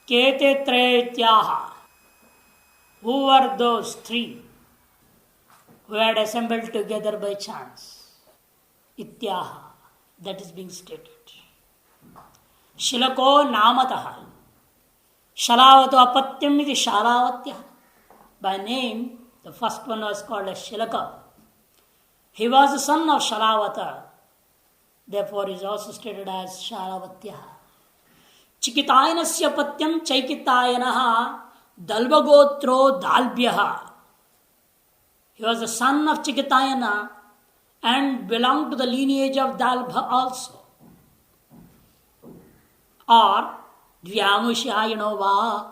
Kete Trayatyaha. Who were those three who had assembled together by chance? Ityaha. That is being stated. Shilako Namataha. Shalavato Apatyam iti Shalavatya. By name, the first one was called as Shilaka. He was the son of Shalavata. Therefore, he is also stated as Shalavatya. Chikitayanasya Patyam Chaikitayanaha Dalvagotro Dalbhyaha. He was the son of Chikitayana and belonged to the lineage of Dalbha also. Or Dvyamushayanova.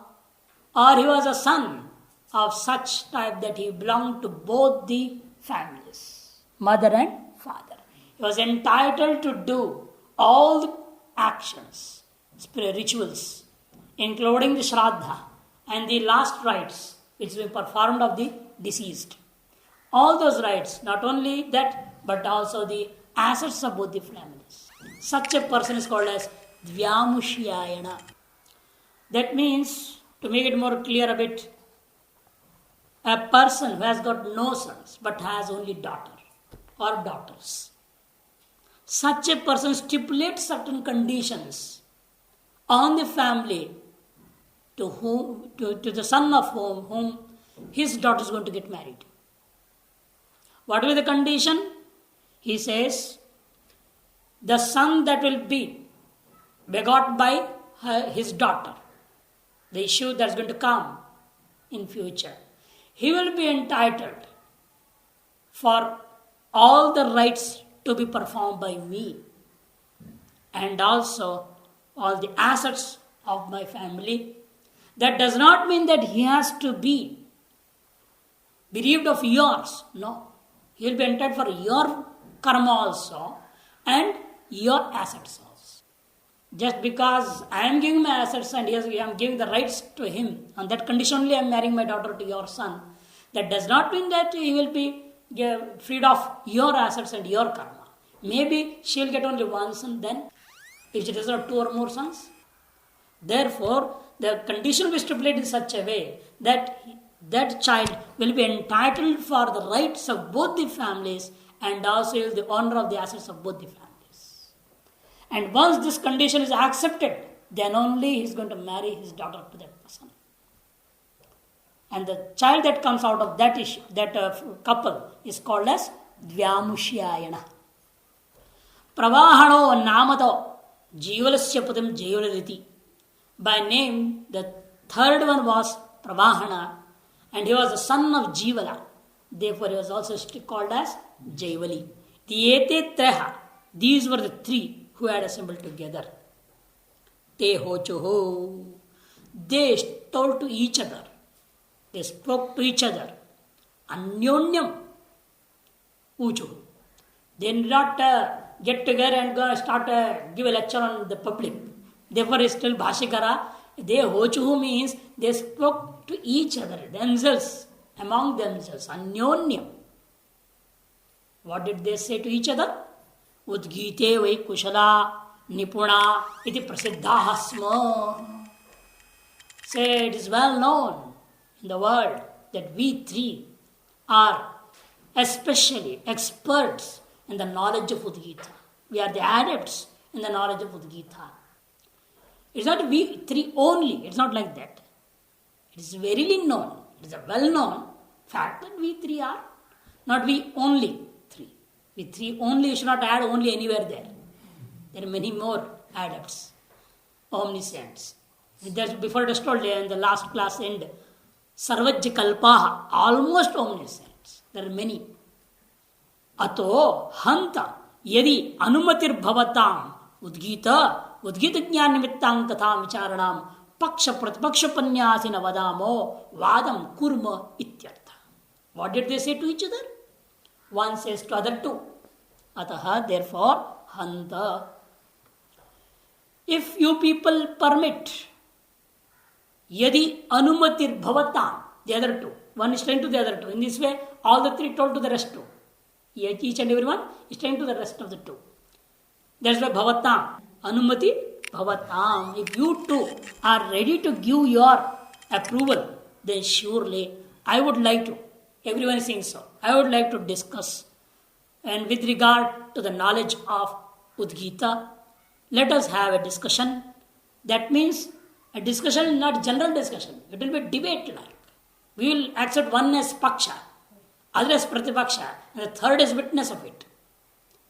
Or he was a son of such type that he belonged to both the families, mother and father. He was entitled to do all the actions, rituals, including the Shraddha and the last rites which were performed of the deceased. All those rites, not only that, but also the assets of both the families. Such a person is called as Dvyamushyayana. That means, to make it more clear a bit, a person who has got no sons but has only daughter or daughters. Such a person stipulates certain conditions on the family to the son of whom his daughter is going to get married. What will be the condition? He says, the son that will be begot by his daughter, the issue that is going to come in future, he will be entitled for all the rites to be performed by me, and also all the assets of my family. That does not mean that he has to be bereaved of yours. No. He will be entitled for your karma also and your assets also. Just because I am giving my assets and I am giving the rights to him, on that condition only I am marrying my daughter to your son, that does not mean that he will be freed of your assets and your karma. Maybe she will get only one son then, if she does not two or more sons. Therefore, the condition will be stipulated in such a way that that child will be entitled for the rights of both the families and also the honor of the assets of both the families. And once this condition is accepted, then only he is going to marry his daughter to that person. And the child that comes out of that issue, that couple, is called as Dvyamushyayana. Pravahano Namato Jivalasya Padam Jivalariti. By name, the third one was Pravahana, and he was the son of Jivala. Therefore, he was also called as Jaivali. The Ete Treha, these were the three who had assembled together. Te Hochoho. They told to each other. They spoke to each other. Anyonyam Uchu. They did not get together and go start give a lecture on the public. Therefore, it's still Bhashikara. They Hochuhu means they spoke to each other, themselves, among themselves. Anyonyam. What did they say to each other? Udgite vai kushala nipuna iti prasiddhaha sma. Say, it is well known in the world that we three are especially experts in the knowledge of Udgita. We are the adepts in the knowledge of Udgita. It's not we three only. It's not like that. It is verily known. It is a well-known fact that we three are. Not we only three. We three only, you should not add only anywhere there. There are many more adepts, omniscients. Before it was told in the last class end, Sarvajya Kalpaha, almost omniscients. There are many. Ato hanta yadi anumatir bhavatam udgita ज्ञान निमित्तां कथा विचारणाम पक्ष प्रतिपक्ष पन्यासिन वदामो वादम कुर्म इत्यर्थ. What did they say to each other? One says to other two. Ataha, therefore, hanta. If you people permit, yadi anumatir bhavatam, the other two. One is telling to the other two. In this way, all the three told to the rest two. Each and every one is telling to the rest of the two. That's why bhavatam. Anumati bhavatam, if you too are ready to give your approval, then surely I would like to, everyone is saying so, I would like to discuss. And with regard to the knowledge of Udgita, let us have a discussion. That means a discussion, not general discussion. It will be debate like. We will accept one as paksha, other as pratipaksha, and the third is witness of it.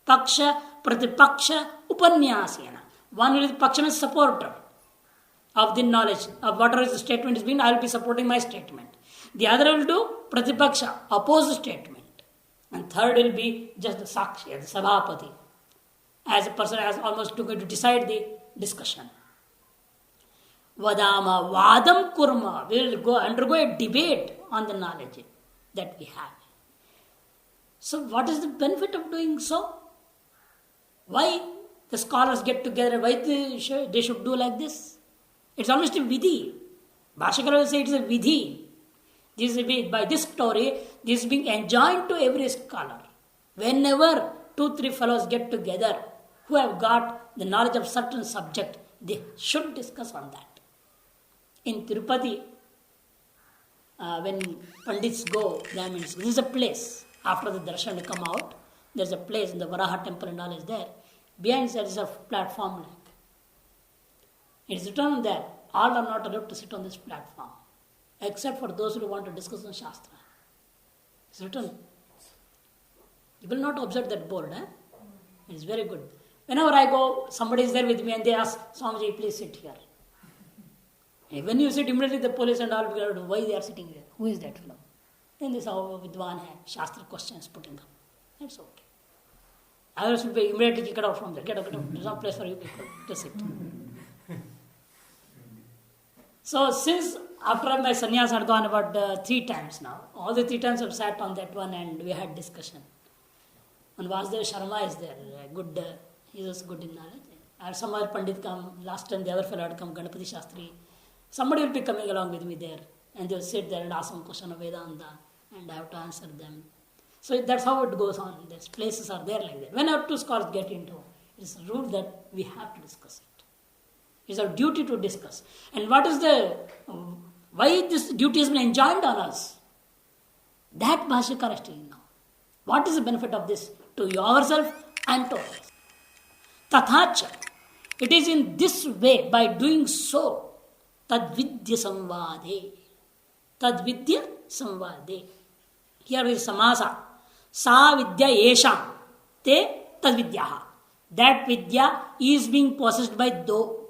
Paksha, pratipaksha, upanyasena. One will be paksha means supporter of the knowledge of whatever the statement is being. I will be supporting my statement. The other will do pratipaksha, oppose statement. And third will be just the sakshi, the sabhapati, as a person as almost going to decide the discussion. Vadama, vadam kurma, we will undergo a debate on the knowledge that we have. So what is the benefit of doing so? Why the scholars get together? Why they should do like this? It's almost a vidhi. Bhashakara will say it is a vidhi. This is by this story, this is being enjoined to every scholar. Whenever 2-3 fellows get together who have got the knowledge of certain subject, they should discuss on that. In Tirupati, when Pandits go, Brahmins, this is a place. After the darshan to come out, there's a place in the Varaha temple and all is there. Behind there is a platform like. It is written there, all are not allowed to sit on this platform, except for those who want to discuss on Shastra. It's written. You will not observe that board. It is very good. Whenever I go, somebody is there with me and they ask, Swamiji, please sit here. And when you sit, immediately the police and all, why they are sitting there? Who is that fellow? Then they saw with one hand, Shastra questions putting up. That's okay. Others will be immediately kicked out from there. Get out. There's no place for you people to sit. So since after my sannyas had gone about 3 times now, all the 3 times I've sat on that one and we had discussion. And Vasudev Sharma is there, good, he is good in knowledge. And some other Pandit come, last time the other fellow had come, Ganapati Shastri. Somebody will be coming along with me there and they'll sit there and ask some question of Vedanta and I have to answer them. So that's how it goes on. These places are there like that. Whenever 2 scholars get into, it's a rule that we have to discuss it. It's our duty to discuss. And what is why this duty has been enjoined on us? That Bhashyakara is telling now. What is the benefit of this to yourself and to others? Tathacha, it is in this way, by doing so, tadvidya samvade. Tadvidya samvade. Here is samasa. Sa vidya yesham. Te tadvidyaha. That vidya is being possessed by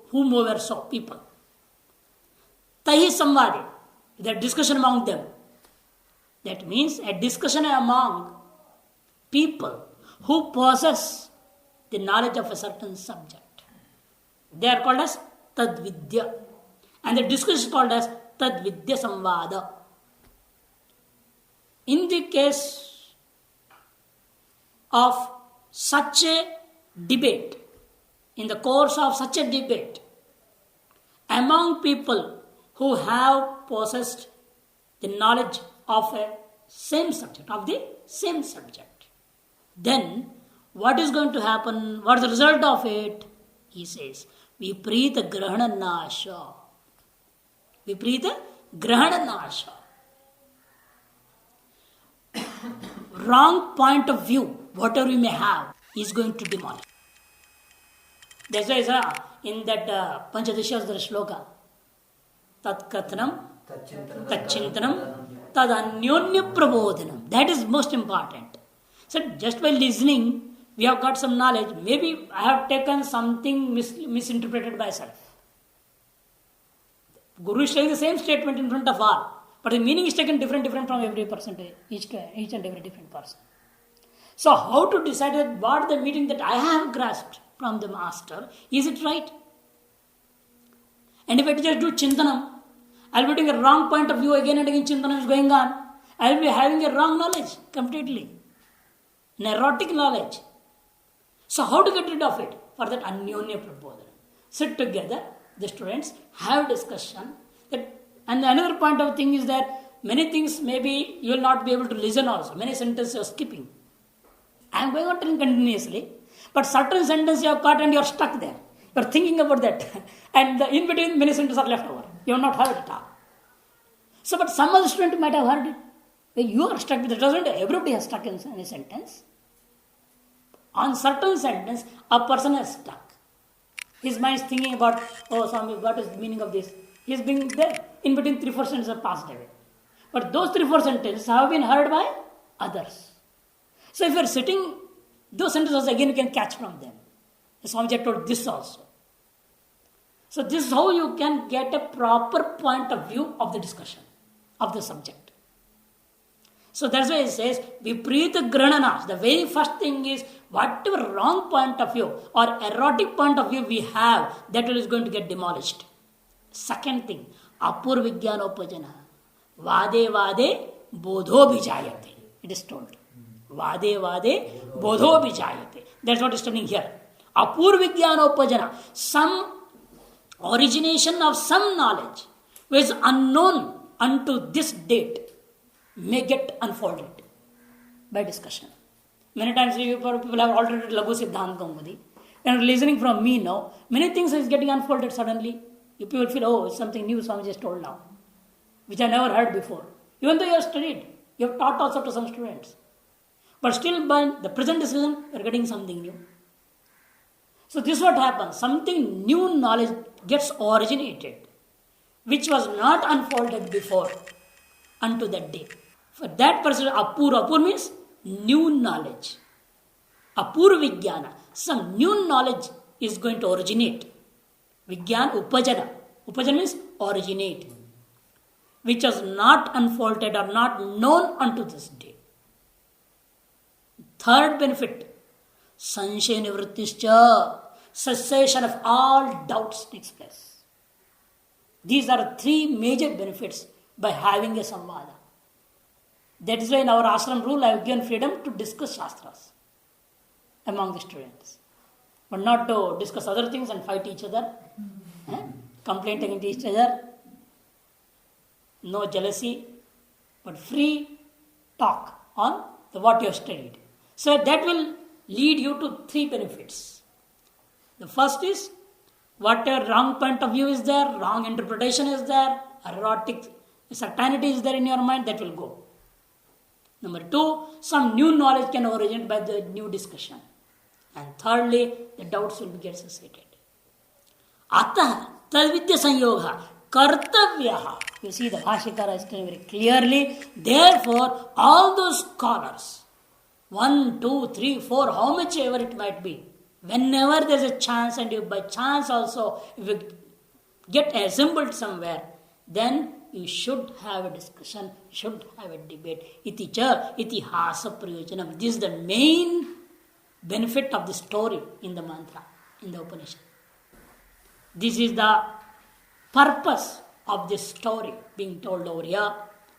whomever so, people. Tahi samvade. The discussion among them. That means a discussion among people who possess the knowledge of a certain subject. They are called as tadvidya. And the discussion is called as tadvidya samvada. In the case of such a debate, in the course of such a debate, among people who have possessed the knowledge of a same subject, then what is going to happen? What is the result of it? He says, Viprita grahana nasha. Viprita grahana nasha. Wrong point of view, whatever you may have, is going to demolish. That's why in that Panchadashastra shloka, Tat Kathanam, Tat Chintanam, Tad Anyonya Prabodhanam. That is most important. So just by listening, we have got some knowledge. Maybe I have taken something misinterpreted myself. Guru is saying the same statement in front of all. But the meaning is taken different from every person, each and every different person. So how to decide what the meaning that I have grasped from the master, is it right? And if I just do chintanam, I will be taking a wrong point of view again and again, chintanam is going on. I will be having a wrong knowledge completely. Neurotic knowledge. So how to get rid of it? For that anyonya prabodhana. Sit together, the students, have discussion. And another point of thing is that many things maybe you will not be able to listen also. Many sentences you are skipping. I am going on telling continuously, but certain sentences you have caught and you are stuck there. You are thinking about that. And in between, many sentences are left over. You have not heard it all. So, but some other student might have heard it. When you are stuck with it, doesn't everybody has stuck in a sentence. On certain sentence, a person is stuck. His mind is thinking about, oh, Swami, what is the meaning of this? He is being there. In between, 3-4 sentences have passed away. But those 3-4 sentences have been heard by others. So if you are sitting, those sentences again you can catch from them. Swamiji told this also. So this is how you can get a proper point of view of the discussion, of the subject. So that's why it says, Viprita Granana. The very first thing is, whatever wrong point of view or erotic point of view we have, that is going to get demolished. Second thing, Apurvigyanoupajana. Vade vade bodho bijayate. It is told. Vade vade bodho bijayate. That's what is telling here. Apurvigyanoupajana. Some origination of some knowledge which is unknown unto this date may get unfolded by discussion. Many times people have altered Laghu Siddhanta Kaumudi. And listening from me now, many things is getting unfolded suddenly. You people feel, oh, it's something new Swami just told now, which I never heard before. Even though you have studied, you have taught also to some students. But still by the present decision, you are getting something new. So this is what happens. Something new knowledge gets originated, which was not unfolded before unto that day. For that person, Apur means new knowledge. Apur Vijnana, some new knowledge is going to originate. Vijnana Upajana. Upajana means originate, which was not unfolded or not known unto this day. Third benefit, Sanshaya Nivrittischa, cessation of all doubts takes place. These are 3 major benefits by having a samvada. That is why in our ashram rule I have given freedom to discuss shastras among the students. But not to discuss other things and fight each other, complain against each other, no jealousy, but free talk on what you have studied. So that will lead you to 3 benefits. The first is, whatever wrong point of view is there, wrong interpretation is there, erotic certainty is there in your mind, that will go. Number 2, some new knowledge can originate by the new discussion. And thirdly, the doubts will get cessated. Atah tadvidya sanyoga kartavyaha. You see the Bhashikara is telling very clearly. Therefore, all those scholars, 1, 2, 3, 4, how much ever it might be, whenever there is a chance, and you by chance also, if you get assembled somewhere, then you should have a discussion, you should have a debate. Iti cha itihasa prayojanam. This is the main benefit of the story in the mantra, in the Upanishad. This is the purpose of this story being told over here.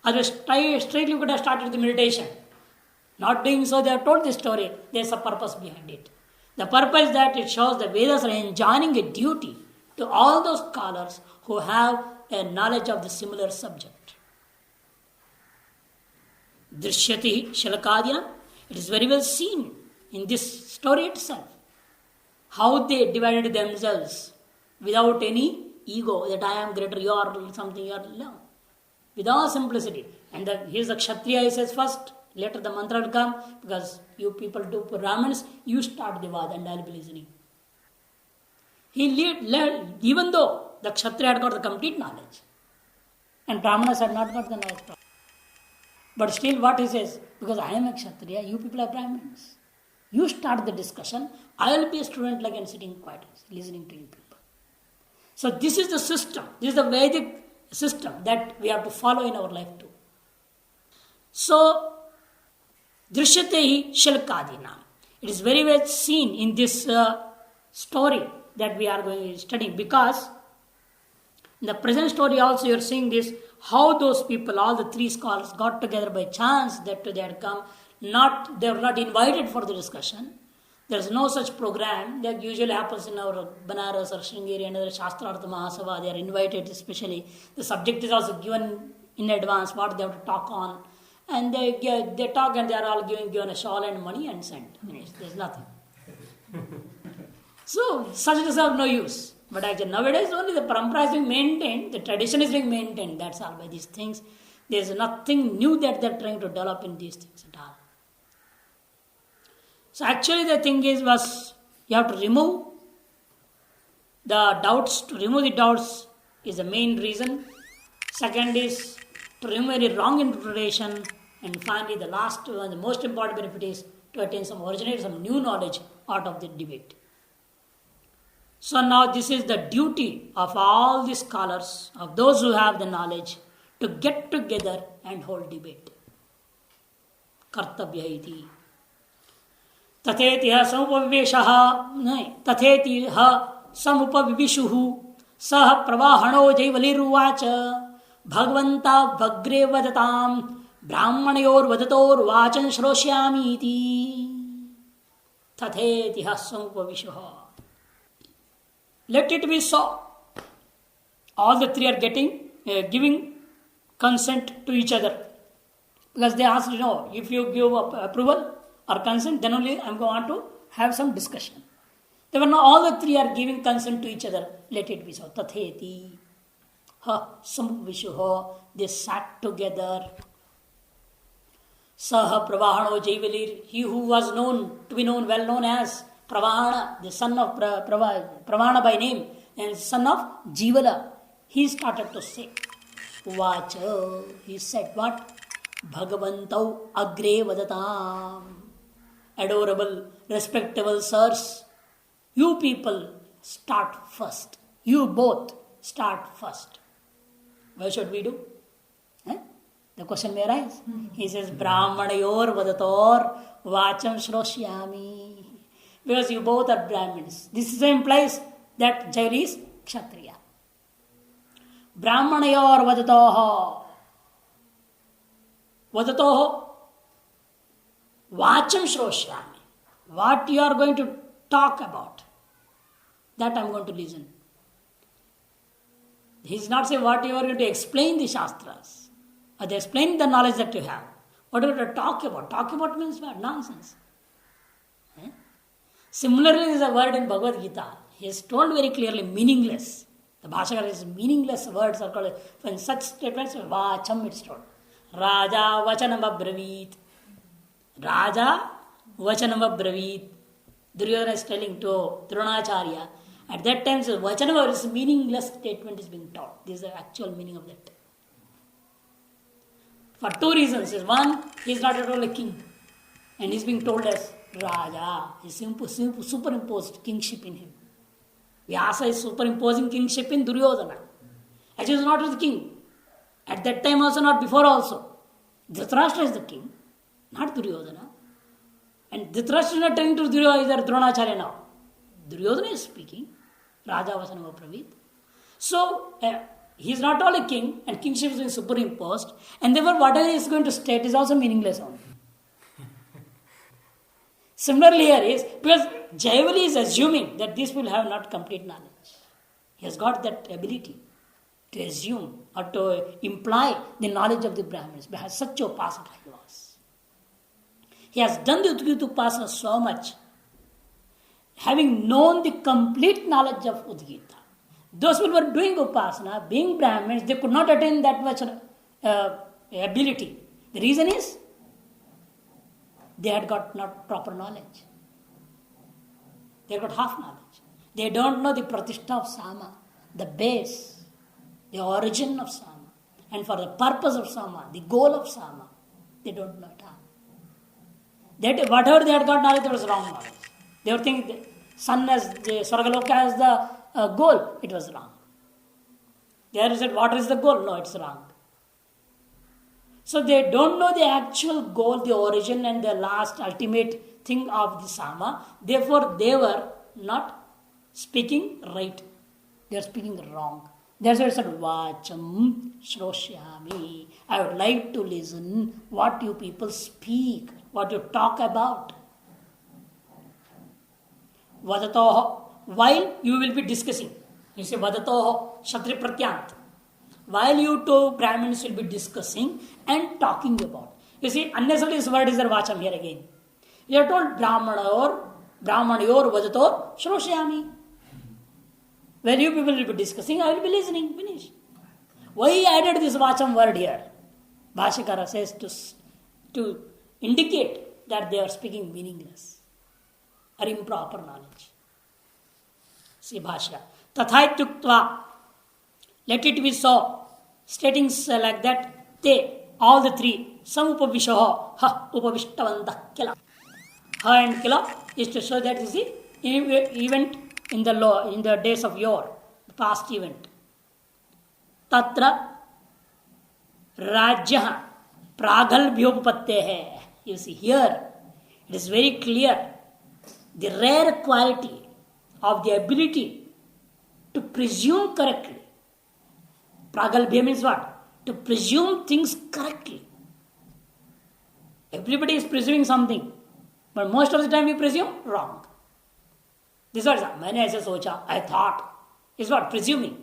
Otherwise, straightly we could have started the meditation. Not doing so, they have told this story. There is a purpose behind it. The purpose is that it shows the Vedas are enjoining a duty to all those scholars who have a knowledge of the similar subject. Drishyati Shalakadina. It is very well seen in this story itself how they divided themselves without any ego that I am greater, you are something, you are no. With all simplicity. And here's the Kshatriya, he says first, later the mantra will come, because you people do Brahmins, you start the Vada and I will be listening. Even though the Kshatriya had got the complete knowledge and Brahmanas had not got the knowledge. But still what he says, because I am a Kshatriya, you people are Brahmins. You start the discussion, I will be a student like and sitting quiet, listening to you people. So this is the system, this is the Vedic system that we have to follow in our life too. So, Drishyate Shalkadina. It is very well seen in this story that we are going to study, because in the present story also you are seeing this, how those people, all the 3 scholars got together by chance, that they had come, they were not invited for the discussion. There is no such program that usually happens in our Banaras or Sringeri and other Shastrartha Mahasabha. They are invited especially. The subject is also given in advance, what they have to talk on. And they talk and they are all given a shawl and money and sent. Finished. There is nothing. So such is of no use. But actually nowadays only the parampara is being maintained, the tradition is being maintained, that's all by these things. There is nothing new that they are trying to develop in these things at all. So actually the thing was you have to remove the doubts. To remove the doubts is the main reason. Second is to remove any wrong interpretation. And finally the last one, the most important benefit is to attain some new knowledge out of the debate. So now this is the duty of all the scholars, of those who have the knowledge, to get together and hold debate. Kartabhya iti. Tathetiha samupaviveshaha, tathetiha samupavivishuhu, sah pravahano jaivaliruvacha, bhagavanta vagre vadatam, brahmanayor vadator vachan shroshyami iti. Tathetiha samupavishuha. Let it be so. All the three are giving consent to each other. Because they asked, if you give approval or consent, then only I am going to have some discussion. All the three are giving consent to each other. Let it be so. Tatheti. Samvishuha. They sat together. Saha Pravahano Jaivalir. He who was well known as Pravana, the son of Pravana by name, and son of Jivala, he started to say, Vacha, he said what? Bhagavantau agre vadatam. Adorable, respectable sirs, you people start first. You both start first. What should we do? The question may arise. He says, Brahmanayor vadator vacham shroshyami. Because you both are Brahmins. This implies that Jaivali is Kshatriya. Brahmanayor vadatoho. Vadatoho. Vacham shroshyami. What you are going to talk about, that I am going to listen. He is not saying what you are going to explain the Shastras. Or they explain the knowledge that you have. What are you going to talk about? Talk about means what? Nonsense. Similarly, there is a word in Bhagavad Gita. He is told very clearly, meaningless. The Bhashakara is meaningless words are called. When such statements, Vacham it's told. Raja Vachanam Abravit. Raja Vachanam Abravit. Duryodhana is telling to Dronacharya. At that time, so Vachanam is meaningless statement is being taught. This is the actual meaning of that. For two reasons. One, he is not at all a king. And he is being told as Raja. He is superimposed kingship in him. Vyasa is superimposing kingship in Duryodhana. Actually, he is not the king. At that time also, not before also. Dhritarashtra is the king, not Duryodhana. And Dhritarashtra is not telling to Duryodhana, Dronacharya now. Duryodhana is speaking. Raja Vasanava Pravit. So, he is not all a king, and kingship is being superimposed. And therefore, whatever he is going to state is also meaningless only. Similarly here is, because Jaivali is assuming that these people have not complete knowledge. He has got that ability to assume or to imply the knowledge of the Brahmins. Because such a Upasaka he was. He has done the Udgita Upasana so much, having known the complete knowledge of Udgita. Those people were doing Upasana, being Brahmins, they could not attain that much ability. The reason is, they had got not proper knowledge. They got half knowledge. They don't know the Pratishtha of Sama, the base, the origin of Sama. And for the purpose of Sama, the goal of Sama, they don't know it all. That whatever they had got knowledge, that was wrong knowledge. They were thinking the sun as the Swargaloka as the goal. It was wrong. They said, what is the goal? No, it's wrong. So they don't know the actual goal, the origin and the last ultimate thing of the Sama. Therefore, they were not speaking right. They are speaking wrong. That's why I said, Vacham Shroshyami. I would like to listen what you people speak, what you talk about. Vadatoho. While you will be discussing. You say Vadatoho Shatri Pratyant. While you two Brahmins will be discussing and talking about. You see, unnecessarily this word is there, Vacham here again. You are told Brahmana or Brahmanayor Vadator Shroshayami. When you people will be discussing, I will be listening. Finish. Why he added this Vacham word here? Bhashikara says to indicate that they are speaking meaningless or improper knowledge. See Bhashya. Tathaituktva. Let it be so. Stating like that, they, all the three, some upavishaha, ha, upavishtavandah kila. Ha and kila is to show that is the event in the law, in the days of yore, the past event. Tatra Rajya Pragalbhyoppatte hai. You see here, it is very clear the rare quality of the ability to presume correctly. Pragalbhya means what? To presume things correctly. Everybody is presuming something, but most of the time we presume wrong. This is what maine aise socha, I thought. Is what? Presuming.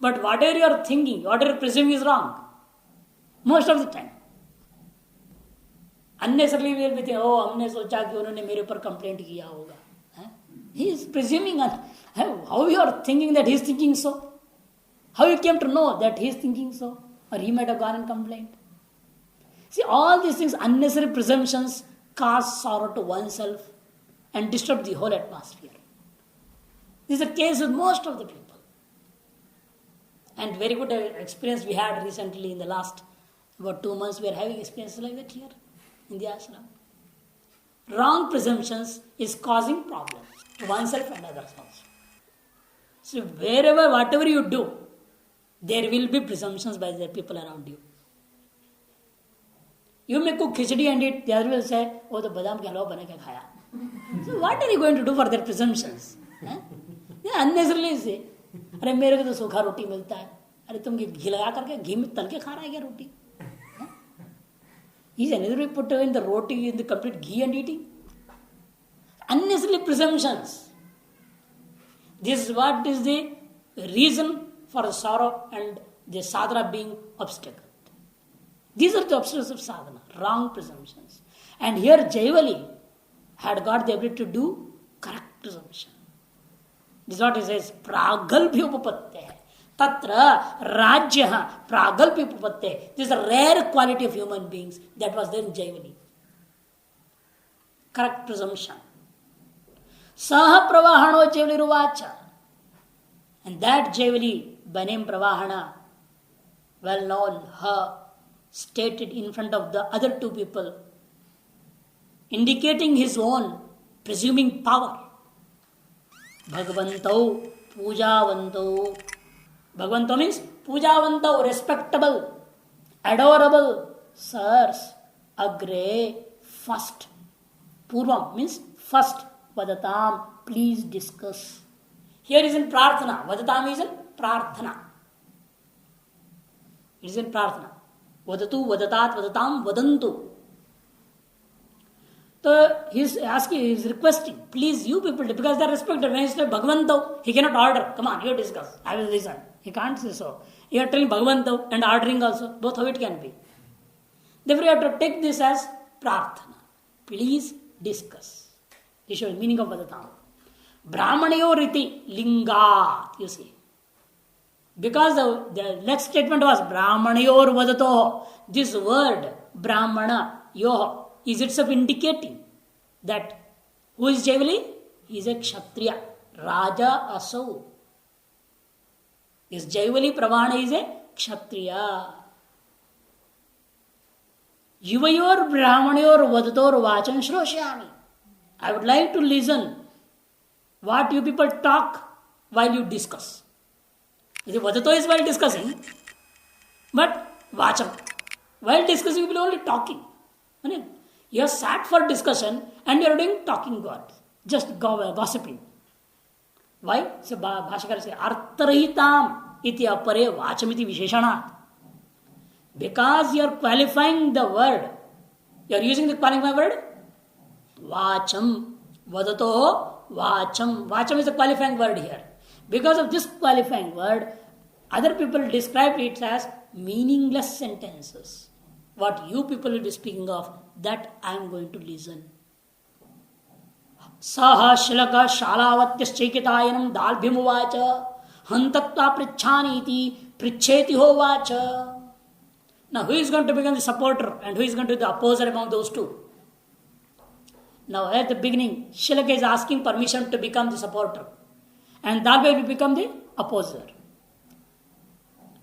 But whatever you are thinking, whatever you are presuming is wrong. Most of the time. Unnecessarily we will be thinking, oh, हमने सोचा कि उन्होंने मेरे ऊपर complaint किया होगा. He is presuming. How you are thinking that he is thinking so? How you came to know that he is thinking so? Or he might have gone and complained. See, all these things, unnecessary presumptions, cause sorrow to oneself and disturb the whole atmosphere. This is the case with most of the people. And very good experience we had recently in the last about 2 months. We are having experiences like that here in the ashram. Wrong presumptions is causing problems to oneself and others also. So wherever, whatever you do, there will be presumptions by the people around you. You may cook khichdi and eat, the other will say, oh, the badam ke halwa bana ke khaya. So what are you going to do for their presumptions? They unnecessarily say, अरे मेरे को तो सूखा रोटी मिलता है, अरे तुम घी लगा करके घी में तल के खा रहा है क्या रोटी? Is another put in the roti in the complete ghee and eating? Unnecessary presumptions. This is what is the reason for sorrow and the sadhana being obstacle. These are the obstacles of sadhana, wrong presumptions. And here Jaivali had got the ability to do correct presumption. This is what he says, pragalbhyupapatte. Tatra rajya pragalbhyupapatte. This is a rare quality of human beings that was there in Jaivali. Correct presumption. Saha pravahano Jaivali ruvacha. And that Jaivali, by name Pravahana, well known, her stated in front of the other two people, indicating his own presuming power. Bhagavanto, Pujavanto. Bhagavanto means Pujavanto, respectable, adorable, sirs, agre, first. Purvam means first. Vadatam, please discuss. Here is in Prarthana. Vadatam is in Prarthana. It is in Prarthana. Vadatu, Vadatat, Vadatam, Vadantu. So he is asking, he is requesting, please you people, because they are respected. When he says Bhagavanto, he cannot order. Come on, you discuss. I will listen. He can't say so. You are telling Bhagavanto and ordering also. Both how it can be. Therefore you have to take this as Prarthana. Please discuss. This is the meaning of Vadatam. Brahmanayor riti lingat, you see. Because the next statement was Brahmanayor vadato. This word, Brahmana, yoho, is itself indicating that who is Jaivali? He is a Kshatriya. Raja Asau. This Jaivali Pravana is a Kshatriya. Yuvayor Brahmanayor vadator vachan shroshayami. I would like to listen what you people talk while you discuss. The vadato is while discussing, but vacham. While discussing, you will only talking. You are sat for discussion and you are doing talking God. Just gossiping. Why? So Bhashakara says, Artharahitam iti apare vachamiti visheshanat. Because you are qualifying the word. You are using the qualifying word. Vacham. Vadato vacham. Vacham is a qualifying word here. Because of this qualifying word, other people describe it as meaningless sentences. What you people will be speaking of, that I am going to listen. सह शिलक शालावत्यश्चैकितायनं दाल्भ्यमुवाच हन्तत्वा पृच्छानीति पृच्छेति होवाच. Now who is going to become the supporter and who is going to be the opposer among those two? Now at the beginning, Shilaka is asking permission to become the supporter and Dalbhya will become the opposer.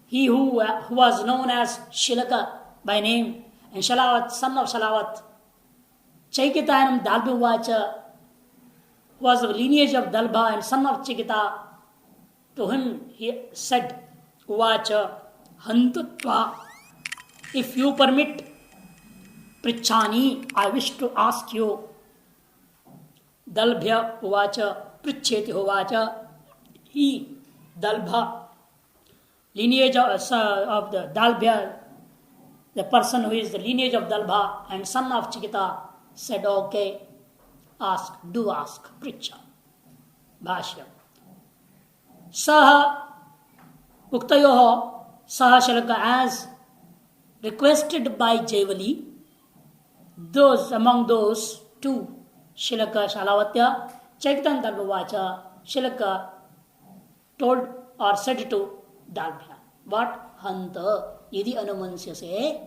He who was known as Shilaka by name and Shalavat, son of Shalavat, Chaikitayanam Dalbhya Vacha, was of lineage of Dalbha and son of Chaikita. To him he said, Uvacha, Hantutva, if you permit, Prichani, I wish to ask you. Dalbhya Uvacha, Pricheti Uvacha, he, Dalbha, lineage of the Dalbhya, the person who is the lineage of Dalbha and son of Chikita, said, okay, ask, do ask, Pricha. Bhashya. Saha Uktayoho, Saha Shalaka, as requested by Jaivali, those among those two, Shilaka Shalavatya, Chaitan Dalbhavacha, Shilaka told or said to Dalbhya, what? Hanta, yadi anumansyase.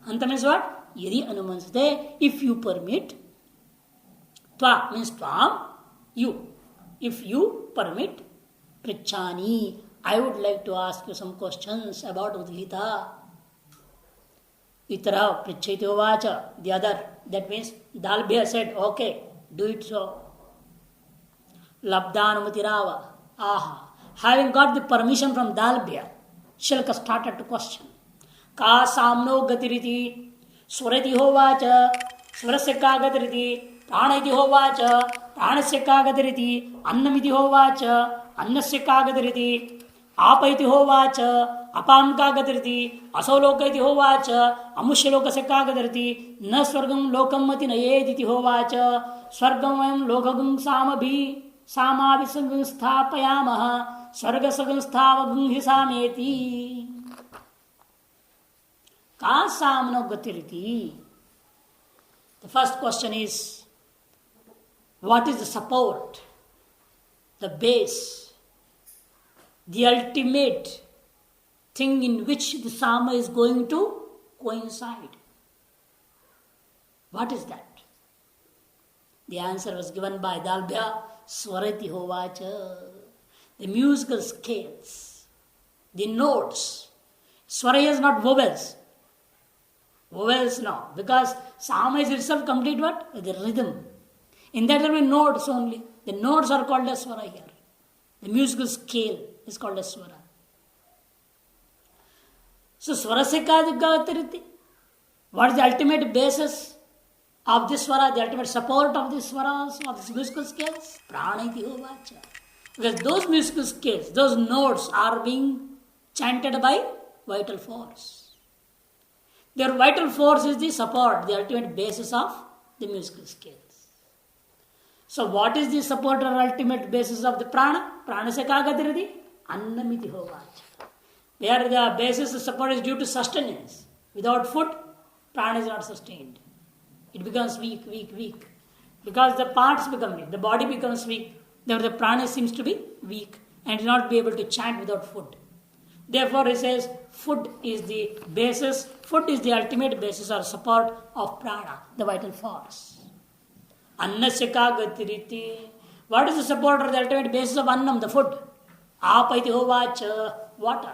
Hanta means what? Yadi anumansyate, if you permit. Tva means tvam, you. If you permit, Prichani, I would like to ask you some questions about Udgita. Itara Pricheti Vacha, the other. That means Dalbhya said, okay, do it so. Labdhanumatirava. Aha. Having got the permission from Dalbhya, Shilka started to question. Ka samno gatiriti, swarati hovacha, swarasya ka gatiriti, pranati hovacha, pranasya ka gatiriti, annamiti hovacha, annasya ka gatiriti, आपैति होवाच अपाम का गतिरति असो लोकैति होवाच अमुष्य लोकस्य का गतिरति न स्वर्गं लोकं मति नयेदिति होवाच स्वर्गं वयं लोकगं सामाभि स्थापयामः स्वर्ग सगंस्थावगं हि सामेति का सामनो गतिरति. The first question is, what is the support, the base, the ultimate thing in which the Sama is going to coincide? What is that? The answer was given by Dalbhya, Swarati Hovacha. The musical scales, the notes. Swara is not vowels. Vowels no, because Sama is itself complete what? The rhythm. In that there will be notes only. The notes are called as Swara here. The musical scale is called as Swara. So Swarasya, what is the ultimate basis of this Swara, the ultimate support of this Swaras, of these musical scales? Praniti Hovacha. Because those musical scales, those notes are being chanted by vital force. Their vital force is the support, the ultimate basis of the musical scales. So what is the support or ultimate basis of the prana? Pranasya ka gatirati? Annamiti hovacha. Where the basis of support is due to sustenance. Without food, prana is not sustained. It becomes weak. Because the parts become weak, the body becomes weak, therefore the prana seems to be weak and not be able to chant without food. Therefore he says food is the basis, food is the ultimate basis or support of prana, the vital force. Annasya ka gatiriti. What is the support or the ultimate basis of annam, the food? Apaiti hovacha, water.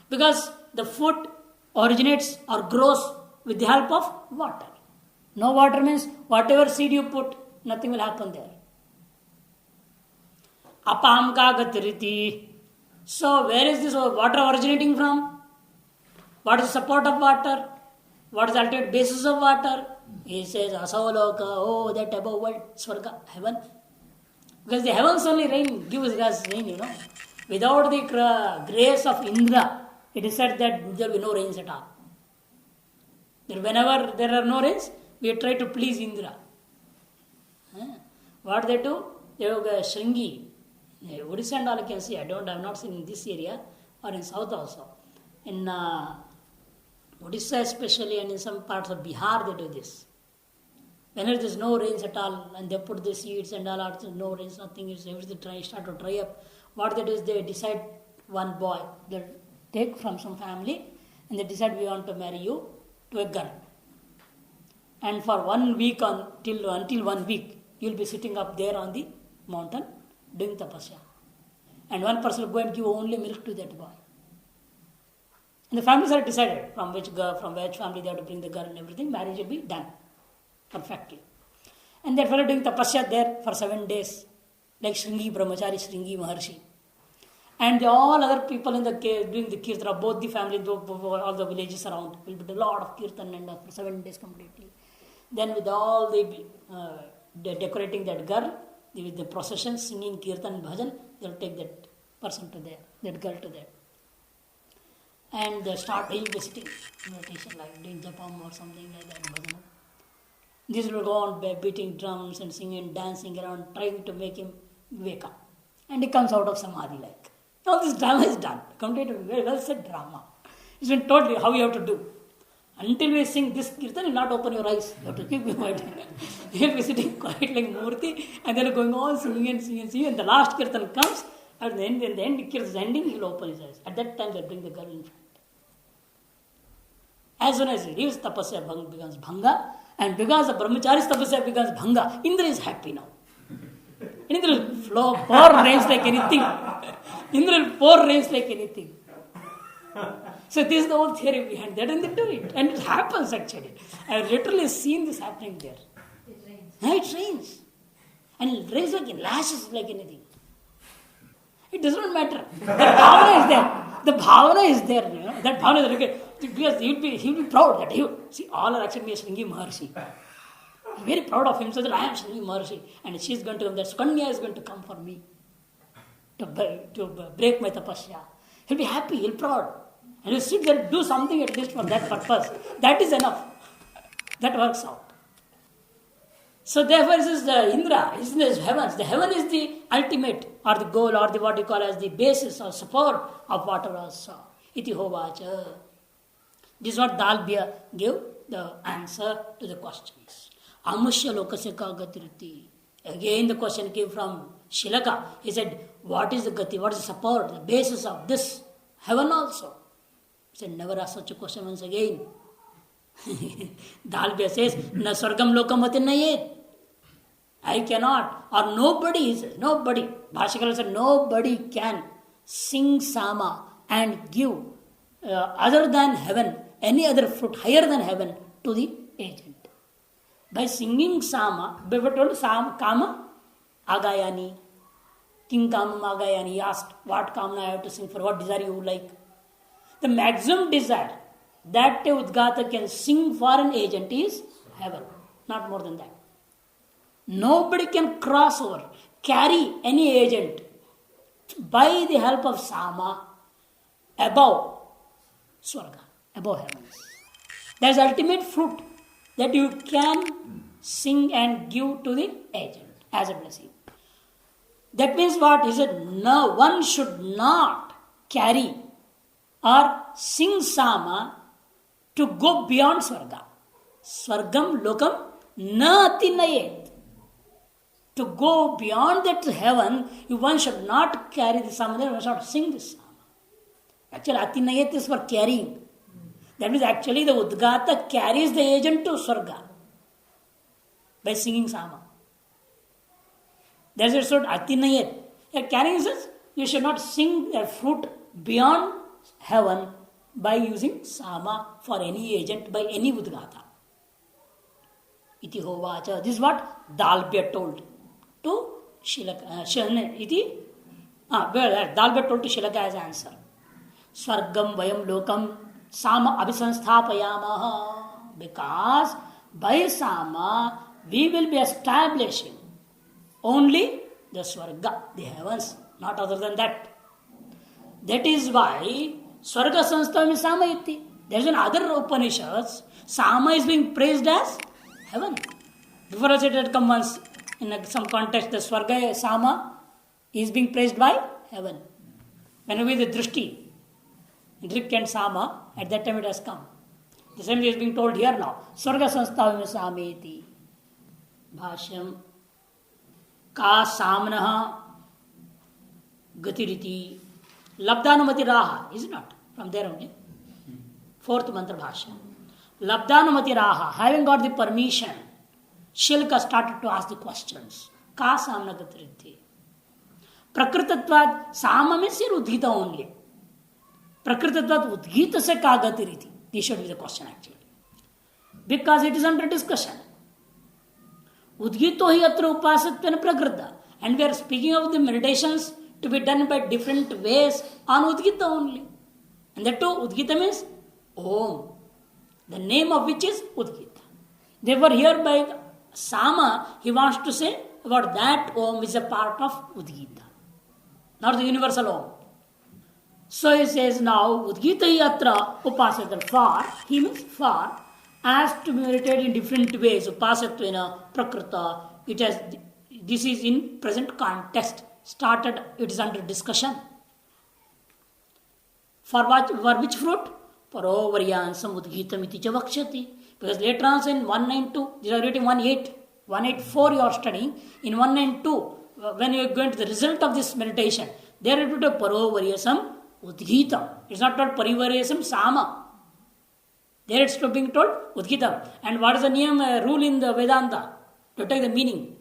Because the food originates or grows with the help of water. No water means whatever seed you put, nothing will happen there. Apam ka gatiriti. So where is this water originating from? What is the support of water? What is the ultimate basis of water? He says, Asavaloka, oh, that above world, Swarga, heaven. Because the heavens only rain, gives us rain, Without the grace of Indra, it is said that there will be no rains at all. Whenever there are no rains, we try to please Indra. What they do? They have a Shringi. Odisha and all I can see. I have not seen in this area or in south also. In Odisha especially and in some parts of Bihar they do this. Whenever there's no rains at all, and they put the seeds and all out, no rains, nothing is everything start to dry up. What they do is they decide one boy they take from some family, and they decide we want to marry you to a girl. And for 1 week until 1 week, you'll be sitting up there on the mountain doing tapasya. And one person will go and give only milk to that boy. And the families are decided from which family they have to bring the girl and everything. Marriage will be done perfectly. And that fellow doing tapasya there for 7 days, like Shringi Brahmachari, Shringi Maharshi. And all other people in the doing the kirtan, both the family, all the villages around, will be a lot of kirtan and for 7 days completely. Then with all the decorating that girl, with the procession, singing kirtan and bhajan, they will take that person to there, that girl to there. And they start visiting meditation, like doing japam or something like that, bhajan. This will go on beating drums and singing, dancing around, trying to make him wake up. And he comes out of samadhi like. Now this drama is done. Completely very well said drama. It's been told how you have to do. Until we sing this kirtan, you will not open your eyes. You have to keep quiet. You will be sitting quiet like Murti, and then going on singing and singing and singing. And the last kirtan comes, at the end, the kirtan is ending, he will open his eyes. At that time, they bring the girl in front. As soon as he leaves, tapasya becomes bhanga, and because the brahmachari's tapasya becomes bhanga, Indra is happy now. Indra will pour rains like anything. Indra will pour rains like anything. So this is the whole theory behind that, and they do it. And it happens actually. I have literally seen this happening there. It rains. It rains. And it rains like lashes like anything. It does not matter. That bhavana is there. The bhavana is there. You know? That bhavana is there. Because he will be proud that see, all are accepting me as Shringi Maharshi. I'm very proud of him, so that I am Shringi Maharshi. And she is going to come, that Sukanya is going to come for me to break my tapasya. He'll be happy, he'll be proud. And he'll sit there and do something at least for that purpose. That is enough. That works out. So therefore, this is the Indra, is in the heavens. The heaven is the ultimate, or the goal, or the what you call as the basis or support of whatever else. Iti hovacha. This is what Dalbya gave the answer to the questions. Amushya lokasya ka gatirti. Again the question came from Shilaka. He said, what is the gati? What is the support, the basis of this heaven also? He said, never ask such a question once again. Dalbya says, na sargam lokam atinayet. I cannot, or nobody, he says, nobody. Bhashikala said, nobody can sing sama and give other than heaven, any other fruit higher than heaven to the agent. By singing sama, we were told kama agayani. King kama agayani. He asked, what kamana I have to sing for, what desire you like. The maximum desire that a Udgata can sing for an agent is heaven. Not more than that. Nobody can cross over, carry any agent by the help of sama above Swarga, above heavens. That is ultimate fruit that you can sing and give to the agent as a blessing. That means what? He said, no, one should not carry or sing sama to go beyond Swarga. Swargam lokam na atinayet. To go beyond that heaven, one should not carry the sama, one should sing this sama. Actually, atinayet is for carrying. That means actually the Udgata carries the agent to Swarga by singing sama. That's it, so atinayet. Carrying says, you should not sing a fruit beyond heaven by using sama for any agent, by any Udgata. Iti hovacha. This is what Dalbya told to Shilaka. Dalbya told to Shilaka as answer. Swargam vayam lokam sama abhisanstapayamaha. Because by sama we will be establishing only the Swarga, the heavens, not other than that. That is why Swarga sanstha sama iti. There is another Upanishads, sama is being praised as heaven. Before us it had come once in some context, the Swarga sama is being praised by heaven. When we the drishti, Drik and sama, at that time it has come. The same is being told here now. Swarga sanstha sameti. भाष्यम का सामनः गतिरिति लब्धानुमति राह is not from there only. Fourth mantra bhashya. Labdhanumati raha, having got the permission, Shilka started to ask the questions. Ka samna gatrithi. Prakritatvad, sama means here udgita only. Prakritatvad udgita se ka gatiriti. This should be the question actually. Because it is under discussion. Udgito hi atra upasatvena prakrita. And we are speaking of the meditations to be done by different ways on udgita only. And that too, udgita means Om, the name of which is Udgita. Therefore, here by Sama, he wants to say about that Om is a part of Udgita, not the universal Om. So he says now, Udgita yatra upasatra, for, he means for, as to be meditated in different ways, upasatvena, prakrita, it has, this is in present context, started, it is under discussion. For which fruit? Parovaryansam udgitam iti chavakshati. Because later on in 192, these are reading 184 you are studying. In 192, when you are going to the result of this meditation, there it will be parovaryasam udgitam. It's not called parivaryasam sama. There it's being told udgitam. And what is the rule in the Vedanta? To take the meaning.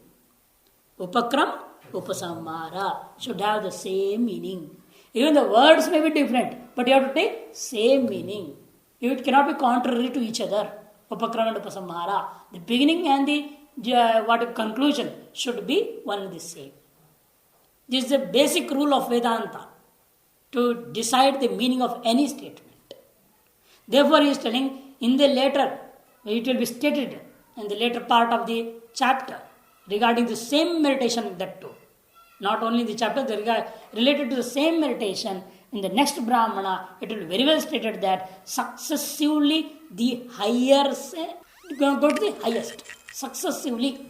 Upakram, upasamara should have the same meaning. Even the words may be different, but you have to take same meaning. It cannot be contrary to each other. Upakram and upasamhara. The beginning and the conclusion should be one and the same. This is the basic rule of Vedanta to decide the meaning of any statement. Therefore, he is telling in the later, it will be stated in the later part of the chapter regarding the same meditation that too. Not only the chapter, related to the same meditation, in the next Brahmana, it will be very well stated that successively the higher, go to the highest, successively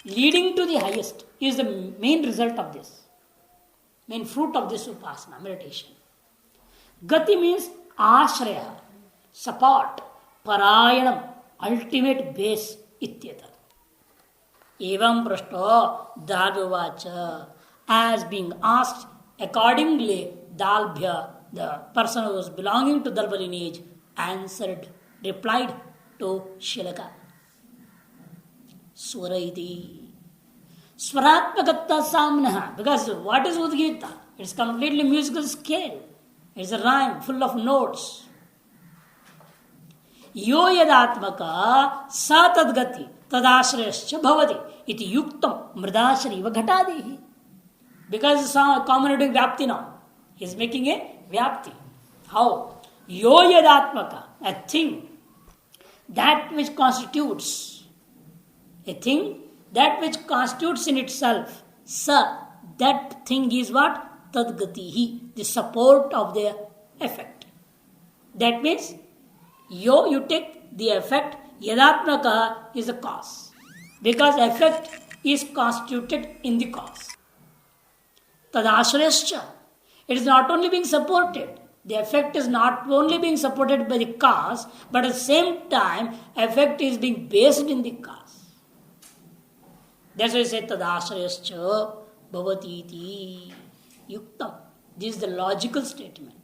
leading to the highest is the main result of this, main fruit of this upasana, meditation. Gati means ashraya, support, parayanam, ultimate base, ityata. Evam prashto daduvacha, as being asked, accordingly Dalbhya, the person who was belonging to Dalbha lineage, answered, replied to Shilaka. Swaraiti. Swaratmakatta samnaha. Because what is Udgita? It's completely musical scale. It's a rhyme full of notes. Yo yadatmaka sa tadgati tadashrayascha bhavati iti yuktam mridashariva ghatadihi. Because it's a common vyapti now. He is making a vyapti. How? Yo yadatmaka, a thing, that which constitutes, a thing, that which constitutes in itself, sa, that thing is what? Tadgatihi, the support of the effect. That means, yo, you take the effect, yadatmaka is a cause. Because effect is constituted in the cause. Tadashrayascha, it is not only being supported, the effect is not only being supported by the cause, but at the same time, effect is being based in the cause. That's why I say tadashrayascha bhavatiti yuktam. This is the logical statement.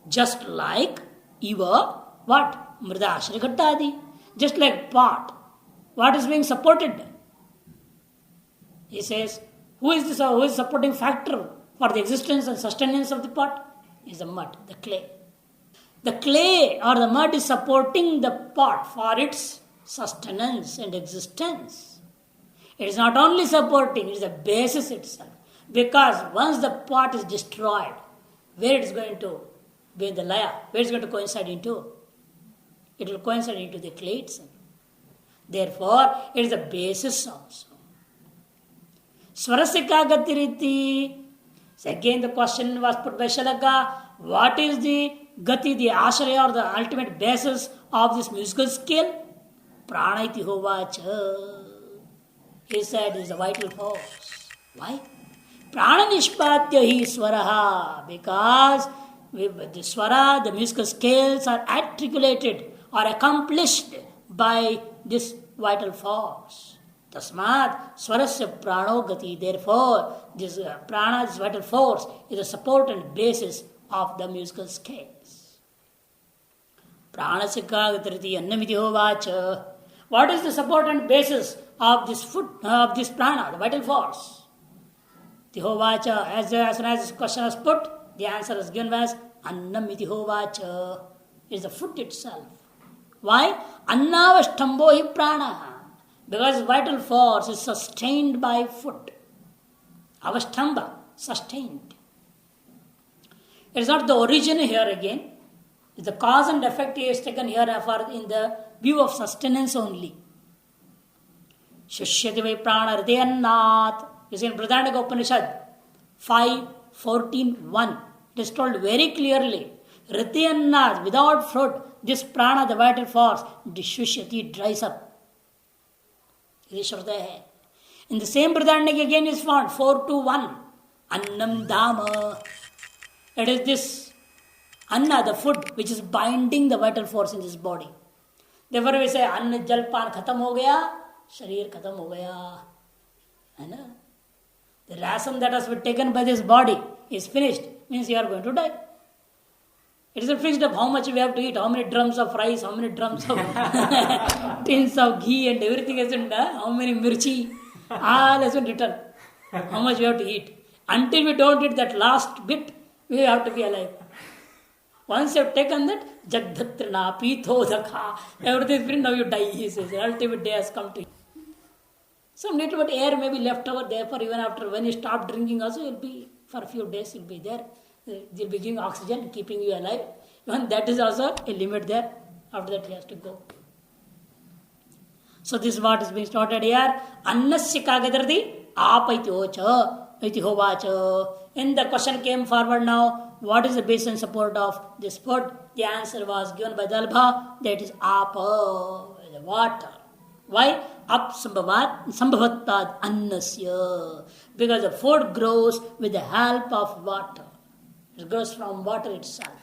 Just like iva, what? Mridashri ghattadi. Just like pot. What is being supported? He says, who is supporting factor for the existence and sustenance of the pot? Is the mud, the clay. The clay or the mud is supporting the pot for its sustenance and existence. It is not only supporting, it is the basis itself. Because once the pot is destroyed, where it is going to be in the laya, where it is going to coincide into? It will coincide into the clay itself. Therefore, it is the basis also. Swarasika gatiriti. So again the question was put by Shalaka, what is the gati, the ashraya or the ultimate basis of this musical scale? Prana iti hovacha. He said it is a vital force. Why? Prana nishpatya hi swaraha. Because the swara, the musical scales are articulated or accomplished by this vital force. Tasmat Swarasya Prano Gati. Therefore, this prana, this vital force, is the support and basis of the musical scales. Pranasya Kagatriti Annamiti Hovacha. What is the support and basis of this of this prana, the vital force? Tihovacha, as soon as this question was put, the answer is given as Annamiti Hovacha. It is the food itself. Why? Annavashtambo hi prana. Because vital force is sustained by food. Avashtamba, sustained. It is not the origin here again. The cause and effect is taken here in the view of sustenance only. Shushyati vai prana hridayannat. You see in Brihadaranyaka Upanishad 5:14:1. It is told very clearly. Hridayannat, without food, this prana, the vital force, shushyati, dries up. In the same Brihadaranyaka again is found 4:2:1. Annam dama. It is this anna, the food, which is binding the vital force in this body. Therefore we say anna jalpan khatam ho gaya, sharir khatam ho gaya. The ration that has been taken by this body is finished, means you are going to die. It isn't fixed up how much we have to eat, how many drums of rice, how many drums of tins of ghee and everything isn't done, how many mirchi, all has been written, how much we have to eat. Until we don't eat that last bit, we have to be alive. Once you have taken that, jagdhatrana, pithodaka, everything is finished, now you die, he says. The ultimate day has come to you. Some little bit air may be left over, therefore even after when you stop drinking also, you'll be, for a few days, you'll be there. They'll be giving oxygen, keeping you alive. Even that is also a limit there. After that, he has to go. So this is what is being started here. Annasya kagadrati apaiti ocha iti hovacha. And the question came forward now. What is the base and support of this food? The answer was given by Dalbha. That is apa, the water. Why? Up sambhavatpad annasya. Because the food grows with the help of water. It grows from water itself.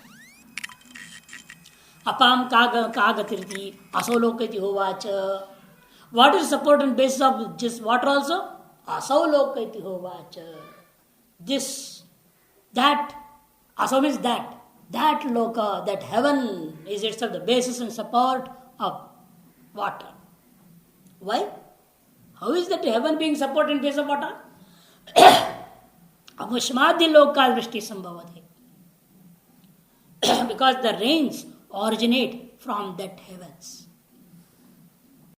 Apam kagatirti asaulokati hovacha. What is the support and basis of this water also? Asaulokati hovacha. This, that, asau means that. That loka, that heaven is itself the basis and support of water. Why? How is that heaven being support and base of water? Amushmadhi loka vrishti sambhavati. Because the rains originate from that heavens.